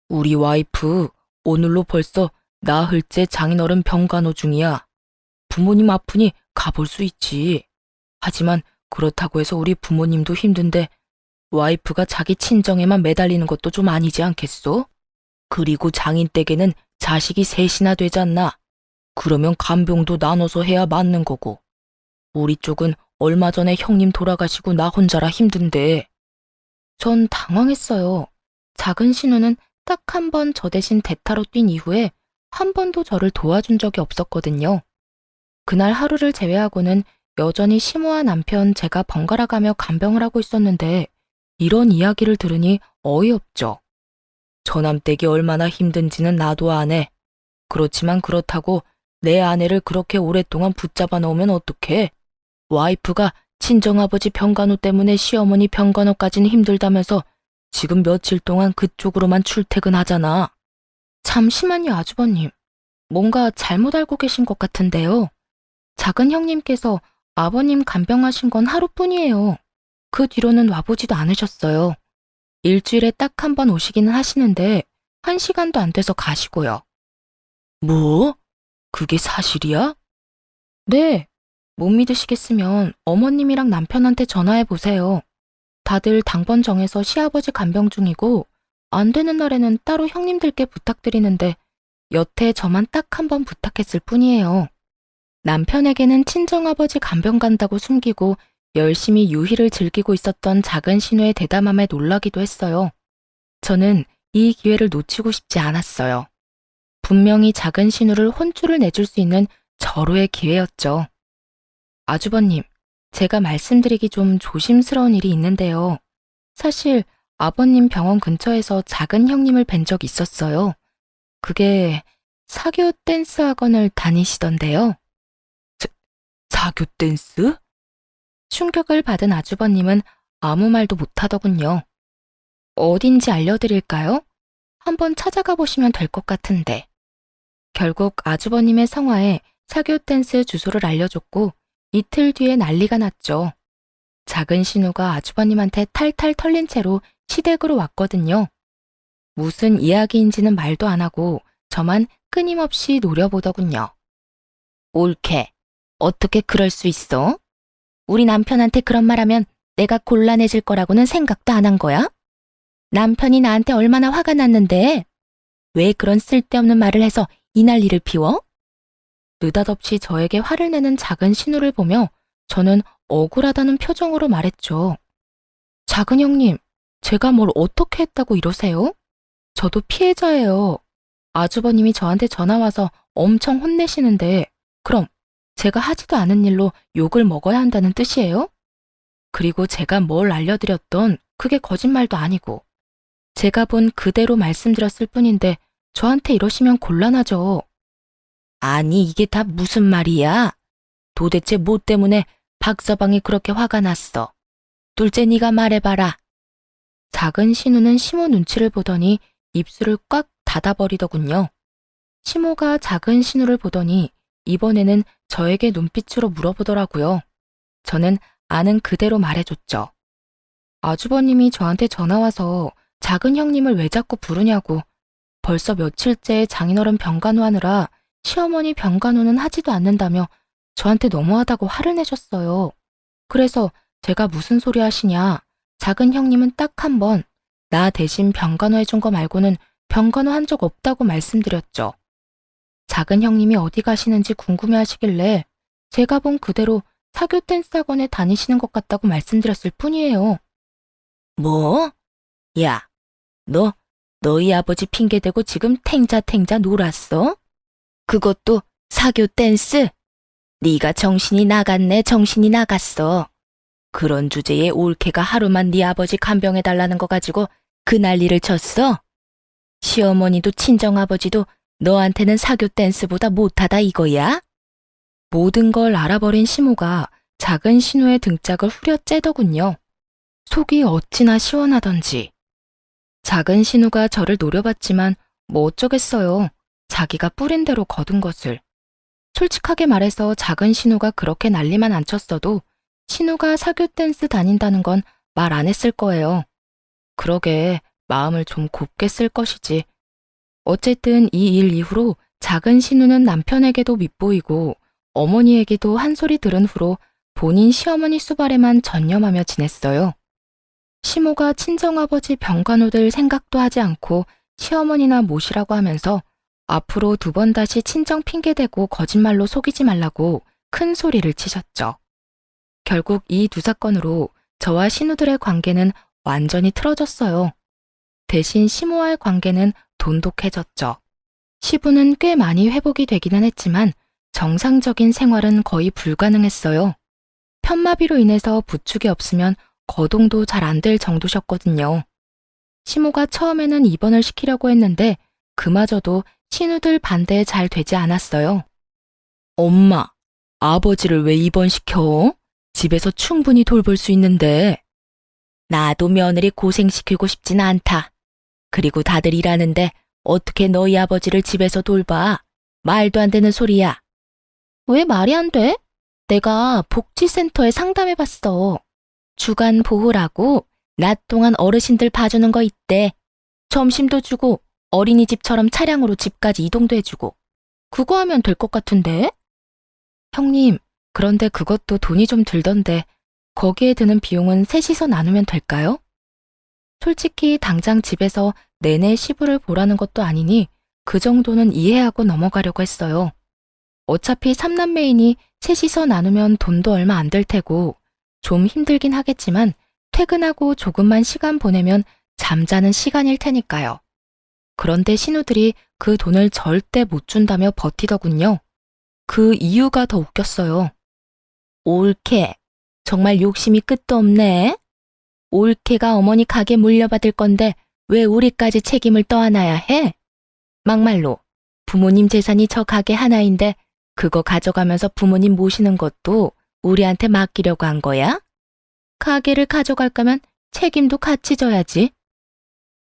우리 와이프 오늘로 벌써 나흘째 장인어른 병간호 중이야. 부모님 아프니 가볼 수 있지. 하지만 그렇다고 해서 우리 부모님도 힘든데 와이프가 자기 친정에만 매달리는 것도 좀 아니지 않겠소? 그리고 장인 댁에는 자식이 셋이나 되잖나. 그러면 간병도 나눠서 해야 맞는 거고. 우리 쪽은 얼마 전에 형님 돌아가시고 나 혼자라 힘든데. 전 당황했어요. 작은 신우는 딱 한 번 저 대신 대타로 뛴 이후에 한 번도 저를 도와준 적이 없었거든요. 그날 하루를 제외하고는 여전히 시모와 남편 제가 번갈아가며 간병을 하고 있었는데 이런 이야기를 들으니 어이없죠. 처남댁이 얼마나 힘든지는 나도 아네. 그렇지만 그렇다고 내 아내를 그렇게 오랫동안 붙잡아 놓으면 어떡해? 와이프가 친정아버지 병간호 때문에 시어머니 병간호까지는 힘들다면서 지금 며칠 동안 그쪽으로만 출퇴근하잖아. 잠시만요, 아주버님. 뭔가 잘못 알고 계신 것 같은데요. 작은 형님께서 아버님 간병하신 건 하루뿐이에요. 그 뒤로는 와보지도 않으셨어요. 일주일에 딱 한 번 오시기는 하시는데 1시간도 안 돼서 가시고요. 뭐? 그게 사실이야? 네. 못 믿으시겠으면 어머님이랑 남편한테 전화해 보세요. 다들 당번 정해서 시아버지 간병 중이고 안 되는 날에는 따로 형님들께 부탁드리는데 여태 저만 딱 한 번 부탁했을 뿐이에요. 남편에게는 친정아버지 간병 간다고 숨기고 열심히 유희를 즐기고 있었던 작은 신우의 대담함에 놀라기도 했어요. 저는 이 기회를 놓치고 싶지 않았어요. 분명히 작은 신우를 혼쭐을 내줄 수 있는 절호의 기회였죠. 아주버님, 제가 말씀드리기 좀 조심스러운 일이 있는데요. 사실 아버님 병원 근처에서 작은 형님을 뵌 적 있었어요. 그게 사교 댄스 학원을 다니시던데요. 사교 댄스? 충격을 받은 아주버님은 아무 말도 못하더군요. 어딘지 알려드릴까요? 한번 찾아가 보시면 될 것 같은데. 결국 아주버님의 성화에 사교 댄스 주소를 알려줬고 이틀 뒤에 난리가 났죠. 작은 신우가 아주버님한테 탈탈 털린 채로 시댁으로 왔거든요. 무슨 이야기인지는 말도 안 하고 저만 끊임없이 노려보더군요. 옳게. 어떻게 그럴 수 있어? 우리 남편한테 그런 말하면 내가 곤란해질 거라고는 생각도 안 한 거야? 남편이 나한테 얼마나 화가 났는데 왜 그런 쓸데없는 말을 해서 이 난리를 피워? 느닷없이 저에게 화를 내는 작은 신우를 보며 저는 억울하다는 표정으로 말했죠. 작은 형님, 제가 뭘 어떻게 했다고 이러세요? 저도 피해자예요. 아주버님이 저한테 전화와서 엄청 혼내시는데 그럼 제가 하지도 않은 일로 욕을 먹어야 한다는 뜻이에요? 그리고 제가 뭘 알려드렸던 그게 거짓말도 아니고 제가 본 그대로 말씀드렸을 뿐인데 저한테 이러시면 곤란하죠. 아니 이게 다 무슨 말이야? 도대체 뭐 때문에 박서방이 그렇게 화가 났어? 둘째 네가 말해봐라. 작은 신우는 시모 눈치를 보더니 입술을 꽉 닫아버리더군요. 시모가 작은 신우를 보더니 이번에는 저에게 눈빛으로 물어보더라고요. 저는 아는 그대로 말해줬죠. 아주버님이 저한테 전화와서 작은 형님을 왜 자꾸 부르냐고. 벌써 며칠째 장인어른 병간호 하느라 시어머니 병간호는 하지도 않는다며 저한테 너무하다고 화를 내셨어요. 그래서 제가 무슨 소리 하시냐. 작은 형님은 딱 한 번 나 대신 병간호 해준 거 말고는 병간호 한 적 없다고 말씀드렸죠. 작은 형님이 어디 가시는지 궁금해하시길래 제가 본 그대로 사교 댄스 학원에 다니시는 것 같다고 말씀드렸을 뿐이에요. 뭐? 야, 너희 아버지 핑계대고 지금 탱자탱자 놀았어? 그것도 사교 댄스? 네가 정신이 나갔네, 정신이 나갔어. 그런 주제에 올케가 하루만 네 아버지 간병해달라는 거 가지고 그 난리를 쳤어? 시어머니도 친정아버지도 너한테는 사교 댄스보다 못하다 이거야? 모든 걸 알아버린 시모가 작은 신우의 등짝을 후려째더군요. 속이 어찌나 시원하던지. 작은 신우가 저를 노려봤지만 뭐 어쩌겠어요. 자기가 뿌린 대로 거둔 것을. 솔직하게 말해서 작은 신우가 그렇게 난리만 안 쳤어도 신우가 사교 댄스 다닌다는 건 말 안 했을 거예요. 그러게 마음을 좀 곱게 쓸 것이지. 어쨌든 이 일 이후로 작은 신우는 남편에게도 밉보이고 어머니에게도 한 소리 들은 후로 본인 시어머니 수발에만 전념하며 지냈어요. 시모가 친정아버지 병간호 될 생각도 하지 않고 시어머니나 모시라고 하면서 앞으로 2번 다시 친정 핑계대고 거짓말로 속이지 말라고 큰 소리를 치셨죠. 결국 이 2사건으로 저와 신우들의 관계는 완전히 틀어졌어요. 대신 시모와의 관계는 돈독해졌죠. 시부는 꽤 많이 회복이 되기는 했지만 정상적인 생활은 거의 불가능했어요. 편마비로 인해서 부축이 없으면 거동도 잘 안 될 정도셨거든요. 시모가 처음에는 입원을 시키려고 했는데 그마저도 신우들 반대에 잘 되지 않았어요. 엄마, 아버지를 왜 입원시켜? 집에서 충분히 돌볼 수 있는데. 나도 며느리 고생시키고 싶진 않다. 그리고 다들 일하는데 어떻게 너희 아버지를 집에서 돌봐? 말도 안 되는 소리야. 왜 말이 안 돼? 내가 복지센터에 상담해봤어. 주간 보호라고 낮 동안 어르신들 봐주는 거 있대. 점심도 주고 어린이집처럼 차량으로 집까지 이동도 해주고. 그거 하면 될 것 같은데? 형님, 그런데 그것도 돈이 좀 들던데 거기에 드는 비용은 셋이서 나누면 될까요? 솔직히 당장 집에서 내내 시부를 보라는 것도 아니니 그 정도는 이해하고 넘어가려고 했어요. 어차피 3남매이니 셋이서 나누면 돈도 얼마 안 될 테고 좀 힘들긴 하겠지만 퇴근하고 조금만 시간 보내면 잠자는 시간일 테니까요. 그런데 신우들이 그 돈을 절대 못 준다며 버티더군요. 그 이유가 더 웃겼어요. 올케, 정말 욕심이 끝도 없네. 올케가 어머니 가게 물려받을 건데 왜 우리까지 책임을 떠안아야 해? 막말로 부모님 재산이 저 가게 하나인데 그거 가져가면서 부모님 모시는 것도 우리한테 맡기려고 한 거야? 가게를 가져갈 거면 책임도 같이 져야지.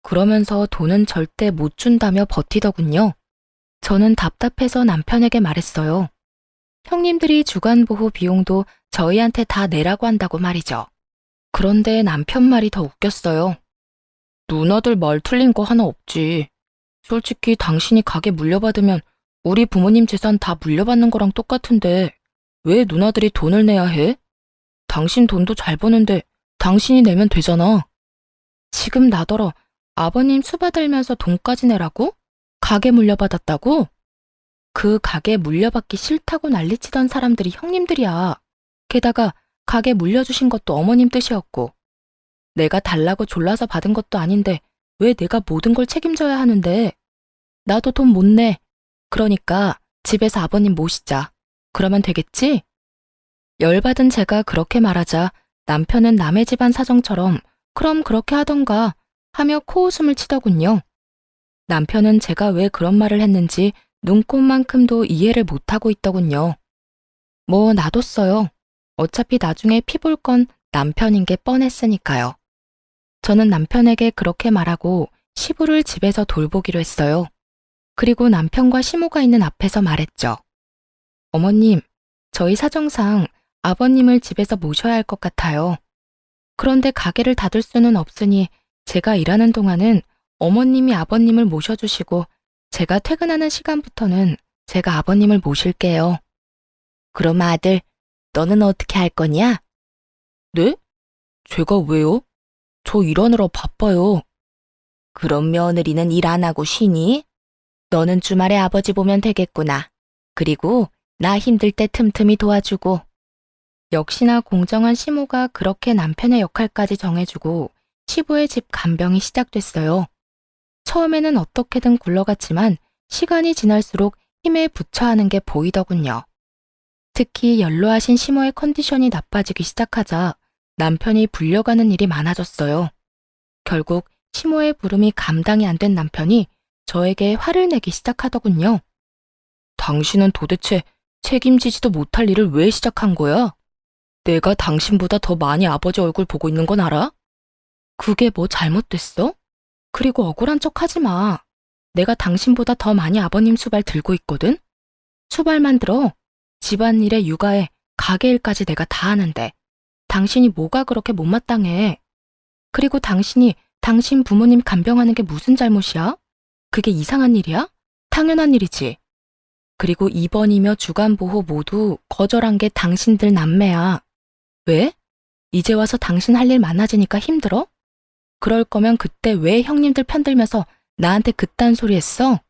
그러면서 돈은 절대 못 준다며 버티더군요. 저는 답답해서 남편에게 말했어요. 형님들이 주간보호 비용도 저희한테 다 내라고 한다고 말이죠. 그런데 남편 말이 더 웃겼어요. 누나들 말 틀린 거 하나 없지. 솔직히 당신이 가게 물려받으면 우리 부모님 재산 다 물려받는 거랑 똑같은데 왜 누나들이 돈을 내야 해? 당신 돈도 잘 버는데 당신이 내면 되잖아. 지금 나더러 아버님 수받들면서 돈까지 내라고? 가게 물려받았다고? 그 가게 물려받기 싫다고 난리치던 사람들이 형님들이야. 게다가 가게 물려주신 것도 어머님 뜻이었고 내가 달라고 졸라서 받은 것도 아닌데 왜 내가 모든 걸 책임져야 하는데. 나도 돈 못 내. 그러니까 집에서 아버님 모시자. 그러면 되겠지? 열받은 제가 그렇게 말하자 남편은 남의 집안 사정처럼 그럼 그렇게 하던가 하며 코웃음을 치더군요. 남편은 제가 왜 그런 말을 했는지 눈꼽만큼도 이해를 못하고 있더군요. 뭐 놔뒀어요. 어차피 나중에 피 볼 건 남편인 게 뻔했으니까요. 저는 남편에게 그렇게 말하고 시부를 집에서 돌보기로 했어요. 그리고 남편과 시모가 있는 앞에서 말했죠. 어머님, 저희 사정상 아버님을 집에서 모셔야 할 것 같아요. 그런데 가게를 닫을 수는 없으니 제가 일하는 동안은 어머님이 아버님을 모셔주시고 제가 퇴근하는 시간부터는 제가 아버님을 모실게요. 그럼 아들, 너는 어떻게 할 거냐? 네? 제가 왜요? 저 일하느라 바빠요. 그럼 며느리는 일 안 하고 쉬니? 너는 주말에 아버지 보면 되겠구나. 그리고 나 힘들 때 틈틈이 도와주고. 역시나 공정한 시모가 그렇게 남편의 역할까지 정해주고 시부의 집 간병이 시작됐어요. 처음에는 어떻게든 굴러갔지만 시간이 지날수록 힘에 부처하는 게 보이더군요. 특히 연로하신 시모의 컨디션이 나빠지기 시작하자 남편이 불려가는 일이 많아졌어요. 결국 시모의 부름이 감당이 안 된 남편이 저에게 화를 내기 시작하더군요. 당신은 도대체 책임지지도 못할 일을 왜 시작한 거야? 내가 당신보다 더 많이 아버지 얼굴 보고 있는 건 알아? 그게 뭐 잘못됐어? 그리고 억울한 척 하지 마. 내가 당신보다 더 많이 아버님 수발 들고 있거든? 수발만 들어. 집안일에 육아에 가게일까지 내가 다 하는데 당신이 뭐가 그렇게 못마땅해. 그리고 당신이 당신 부모님 간병하는 게 무슨 잘못이야? 그게 이상한 일이야? 당연한 일이지. 그리고 입원이며 주간보호 모두 거절한 게 당신들 남매야. 왜? 이제 와서 당신 할 일 많아지니까 힘들어? 그럴 거면 그때 왜 형님들 편들면서 나한테 그딴 소리 했어?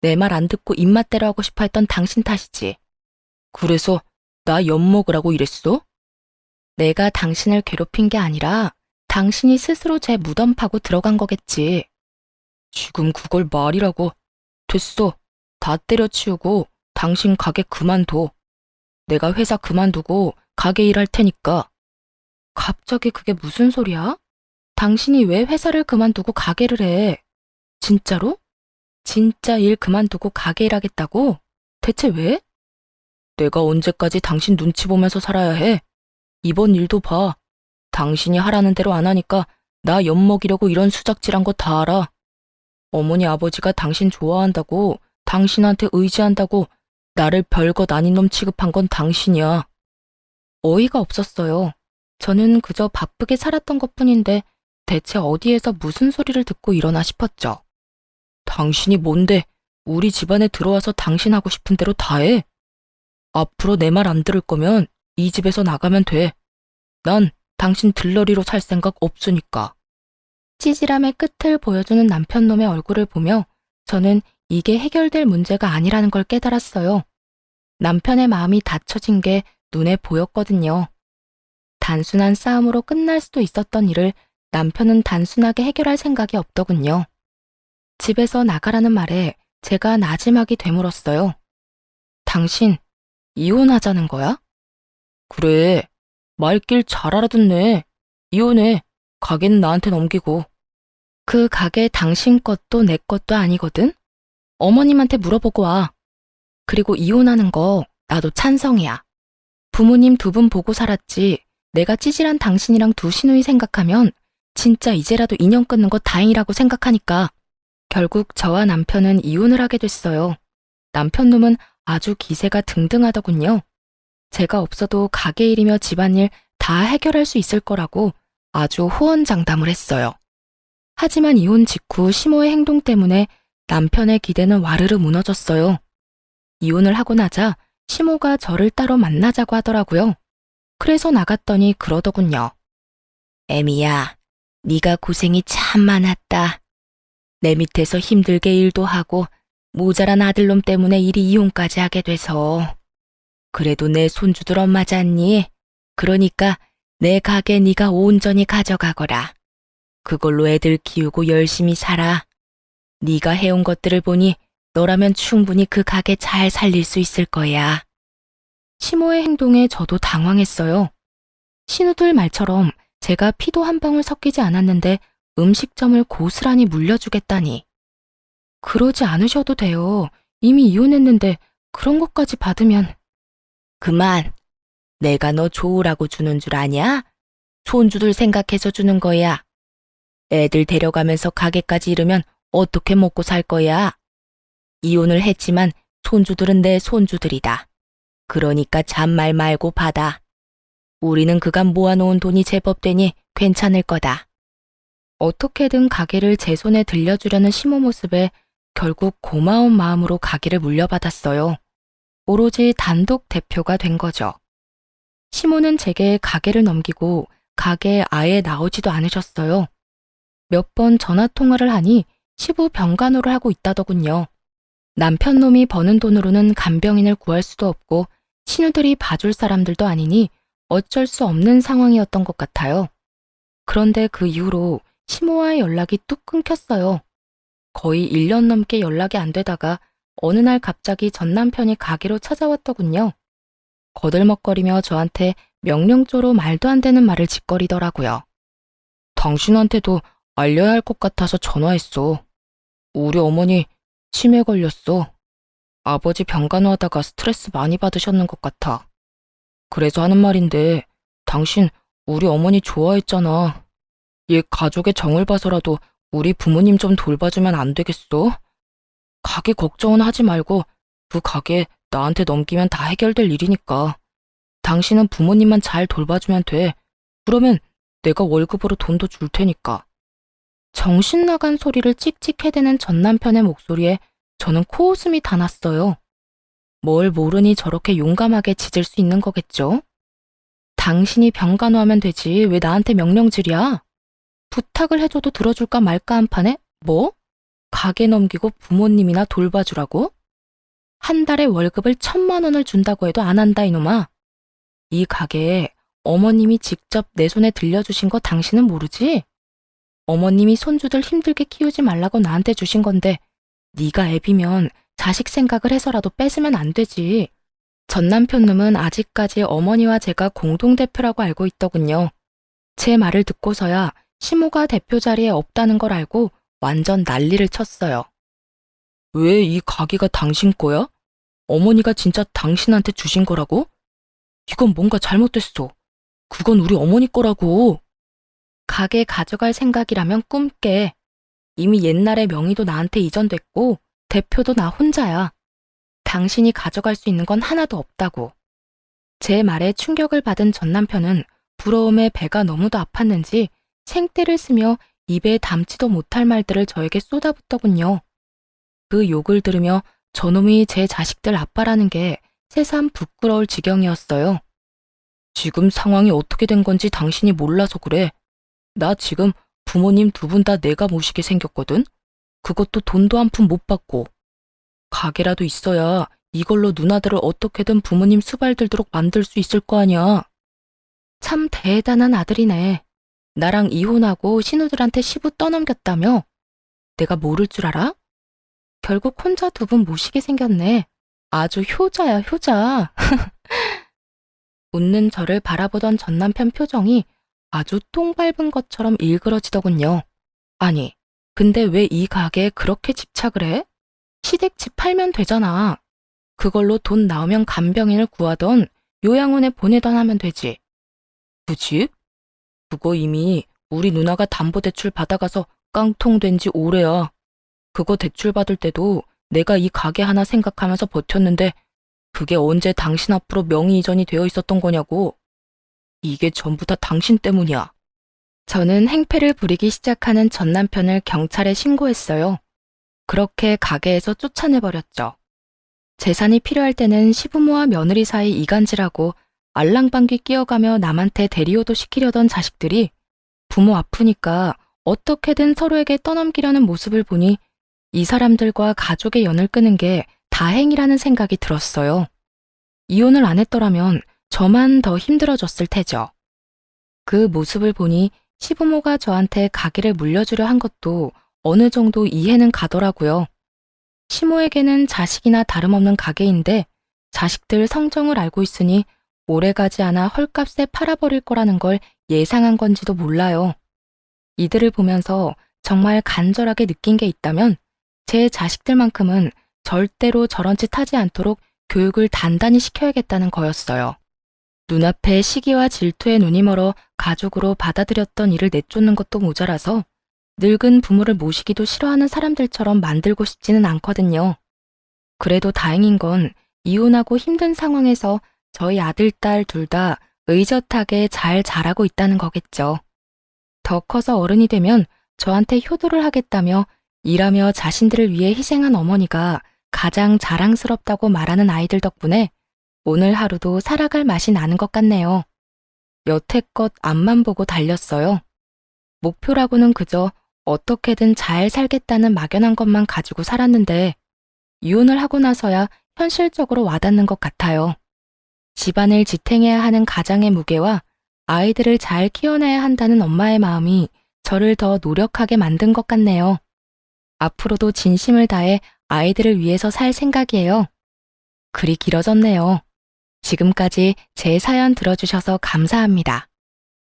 내 말 안 듣고 입맛대로 하고 싶어 했던 당신 탓이지. 그래서 나 엿먹으라고 이랬어? 내가 당신을 괴롭힌 게 아니라 당신이 스스로 제 무덤 파고 들어간 거겠지. 지금 그걸 말이라고. 됐어. 다 때려치우고 당신 가게 그만둬. 내가 회사 그만두고 가게 일할 테니까. 갑자기 그게 무슨 소리야? 당신이 왜 회사를 그만두고 가게를 해? 진짜로? 진짜 일 그만두고 가게 일하겠다고? 대체 왜? 내가 언제까지 당신 눈치 보면서 살아야 해? 이번 일도 봐. 당신이 하라는 대로 안 하니까 나 엿먹이려고 이런 수작질한 거 다 알아. 어머니 아버지가 당신 좋아한다고, 당신한테 의지한다고 나를 별것 아닌 놈 취급한 건 당신이야. 어이가 없었어요. 저는 그저 바쁘게 살았던 것뿐인데 대체 어디에서 무슨 소리를 듣고 일어나 싶었죠. 당신이 뭔데 우리 집안에 들어와서 당신 하고 싶은 대로 다 해? 앞으로 내 말 안 들을 거면 이 집에서 나가면 돼. 난 당신 들러리로 살 생각 없으니까. 찌질함의 끝을 보여주는 남편놈의 얼굴을 보며 저는 이게 해결될 문제가 아니라는 걸 깨달았어요. 남편의 마음이 닫혀진 게 눈에 보였거든요. 단순한 싸움으로 끝날 수도 있었던 일을 남편은 단순하게 해결할 생각이 없더군요. 집에서 나가라는 말에 제가 나지막이 되물었어요. 당신, 이혼하자는 거야? 그래, 말길 잘 알아듣네. 이혼해. 가게는 나한테 넘기고. 그 가게 당신 것도 내 것도 아니거든? 어머님한테 물어보고 와. 그리고 이혼하는 거 나도 찬성이야. 부모님 두 분 보고 살았지. 내가 찌질한 당신이랑 두 시누이 생각하면 진짜 이제라도 인연 끊는 거 다행이라고 생각하니까. 결국 저와 남편은 이혼을 하게 됐어요. 남편놈은 아주 기세가 등등하더군요. 제가 없어도 가게 일이며 집안일 다 해결할 수 있을 거라고 아주 호언장담을 했어요. 하지만 이혼 직후 시모의 행동 때문에 남편의 기대는 와르르 무너졌어요. 이혼을 하고 나자 시모가 저를 따로 만나자고 하더라고요. 그래서 나갔더니 그러더군요. 애미야, 네가 고생이 참 많았다. 내 밑에서 힘들게 일도 하고 모자란 아들놈 때문에 이리 이혼까지 하게 돼서. 그래도 내 손주들 엄마잖니? 그러니까 내 가게 네가 온전히 가져가거라. 그걸로 애들 키우고 열심히 살아. 네가 해온 것들을 보니 너라면 충분히 그 가게 잘 살릴 수 있을 거야. 시모의 행동에 저도 당황했어요. 신우들 말처럼 제가 피도 한 방울 섞이지 않았는데 음식점을 고스란히 물려주겠다니. 그러지 않으셔도 돼요. 이미 이혼했는데 그런 것까지 받으면. 그만. 내가 너 좋으라고 주는 줄 아냐? 손주들 생각해서 주는 거야. 애들 데려가면서 가게까지 이르면 어떻게 먹고 살 거야? 이혼을 했지만 손주들은 내 손주들이다. 그러니까 잔말 말고 받아. 우리는 그간 모아놓은 돈이 제법 되니 괜찮을 거다. 어떻게든 가게를 제 손에 들려주려는 시모 모습에 결국 고마운 마음으로 가게를 물려받았어요. 오로지 단독 대표가 된 거죠. 시모는 제게 가게를 넘기고 가게에 아예 나오지도 않으셨어요. 몇 번 전화 통화를 하니 시부 병간호를 하고 있다더군요. 남편 놈이 버는 돈으로는 간병인을 구할 수도 없고 신우들이 봐줄 사람들도 아니니 어쩔 수 없는 상황이었던 것 같아요. 그런데 그 이후로 시모와의 연락이 뚝 끊겼어요. 거의 1년 넘게 연락이 안 되다가 어느 날 갑자기 전 남편이 가게로 찾아왔더군요. 거들먹거리며 저한테 명령조로 말도 안 되는 말을 짓거리더라고요. 당신한테도 알려야 할 것 같아서 전화했어. 우리 어머니 치매 걸렸어. 아버지 병간호하다가 스트레스 많이 받으셨는 것 같아. 그래서 하는 말인데 당신 우리 어머니 좋아했잖아. 얘 가족의 정을 봐서라도 우리 부모님 좀 돌봐주면 안 되겠어? 가게 걱정은 하지 말고 그 가게 나한테 넘기면 다 해결될 일이니까. 당신은 부모님만 잘 돌봐주면 돼. 그러면 내가 월급으로 돈도 줄 테니까. 정신 나간 소리를 찍찍 해대는 전 남편의 목소리에 저는 코웃음이 다 났어요. 뭘 모르니 저렇게 용감하게 짖을 수 있는 거겠죠? 당신이 병간호하면 되지 왜 나한테 명령질이야? 부탁을 해줘도 들어줄까 말까 한 판에 뭐? 가게 넘기고 부모님이나 돌봐주라고? 한 달에 월급을 1,000만 원을 준다고 해도 안 한다 이놈아. 이 가게에 어머님이 직접 내 손에 들려주신 거 당신은 모르지? 어머님이 손주들 힘들게 키우지 말라고 나한테 주신 건데 네가 애비면 자식 생각을 해서라도 뺏으면 안 되지. 전 남편놈은 아직까지 어머니와 제가 공동대표라고 알고 있더군요. 제 말을 듣고서야 시모가 대표 자리에 없다는 걸 알고 완전 난리를 쳤어요. 왜 이 가게가 당신 거야? 어머니가 진짜 당신한테 주신 거라고? 이건 뭔가 잘못됐어. 그건 우리 어머니 거라고. 가게 가져갈 생각이라면 꿈 깨. 이미 옛날에 명의도 나한테 이전됐고 대표도 나 혼자야. 당신이 가져갈 수 있는 건 하나도 없다고. 제 말에 충격을 받은 전 남편은 부러움에 배가 너무도 아팠는지 생떼를 쓰며 입에 담지도 못할 말들을 저에게 쏟아붓더군요. 그 욕을 들으며 저놈이 제 자식들 아빠라는 게 새삼 부끄러울 지경이었어요. 지금 상황이 어떻게 된 건지 당신이 몰라서 그래. 나 지금 부모님 두 분 다 내가 모시게 생겼거든? 그것도 돈도 한 푼 못 받고. 가게라도 있어야 이걸로 누나들을 어떻게든 부모님 수발 들도록 만들 수 있을 거 아니야. 참 대단한 아들이네. 나랑 이혼하고 신우들한테 시부 떠넘겼다며? 내가 모를 줄 알아? 결국 혼자 두 분 모시게 생겼네. 아주 효자야, 효자. 웃는 저를 바라보던 전 남편 표정이 아주 똥 밟은 것처럼 일그러지더군요. 아니, 근데 왜 이 가게에 그렇게 집착을 해? 시댁집 팔면 되잖아. 그걸로 돈 나오면 간병인을 구하던 요양원에 보내던 하면 되지. 그 집? 그거 이미 우리 누나가 담보대출 받아가서 깡통된 지 오래야. 그거 대출 받을 때도 내가 이 가게 하나 생각하면서 버텼는데 그게 언제 당신 앞으로 명의 이전이 되어 있었던 거냐고. 이게 전부 다 당신 때문이야. 저는 행패를 부리기 시작하는 전 남편을 경찰에 신고했어요. 그렇게 가게에서 쫓아내버렸죠. 재산이 필요할 때는 시부모와 며느리 사이 이간질하고 알랑방귀 끼어가며 남한테 대리호도 시키려던 자식들이 부모 아프니까 어떻게든 서로에게 떠넘기려는 모습을 보니 이 사람들과 가족의 연을 끄는 게 다행이라는 생각이 들었어요. 이혼을 안 했더라면 저만 더 힘들어졌을 테죠. 그 모습을 보니 시부모가 저한테 가게를 물려주려 한 것도 어느 정도 이해는 가더라고요. 시모에게는 자식이나 다름없는 가게인데 자식들 성정을 알고 있으니 오래가지 않아 헐값에 팔아버릴 거라는 걸 예상한 건지도 몰라요. 이들을 보면서 정말 간절하게 느낀 게 있다면 제 자식들만큼은 절대로 저런 짓 하지 않도록 교육을 단단히 시켜야겠다는 거였어요. 눈앞에 시기와 질투에 눈이 멀어 가족으로 받아들였던 이를 내쫓는 것도 모자라서 늙은 부모를 모시기도 싫어하는 사람들처럼 만들고 싶지는 않거든요. 그래도 다행인 건 이혼하고 힘든 상황에서 저희 아들, 딸 둘 다 의젓하게 잘 자라고 있다는 거겠죠. 더 커서 어른이 되면 저한테 효도를 하겠다며 일하며 자신들을 위해 희생한 어머니가 가장 자랑스럽다고 말하는 아이들 덕분에 오늘 하루도 살아갈 맛이 나는 것 같네요. 여태껏 앞만 보고 달렸어요. 목표라고는 그저 어떻게든 잘 살겠다는 막연한 것만 가지고 살았는데 이혼을 하고 나서야 현실적으로 와닿는 것 같아요. 집안을 지탱해야 하는 가장의 무게와 아이들을 잘 키워내야 한다는 엄마의 마음이 저를 더 노력하게 만든 것 같네요. 앞으로도 진심을 다해 아이들을 위해서 살 생각이에요. 글이 길어졌네요. 지금까지 제 사연 들어주셔서 감사합니다.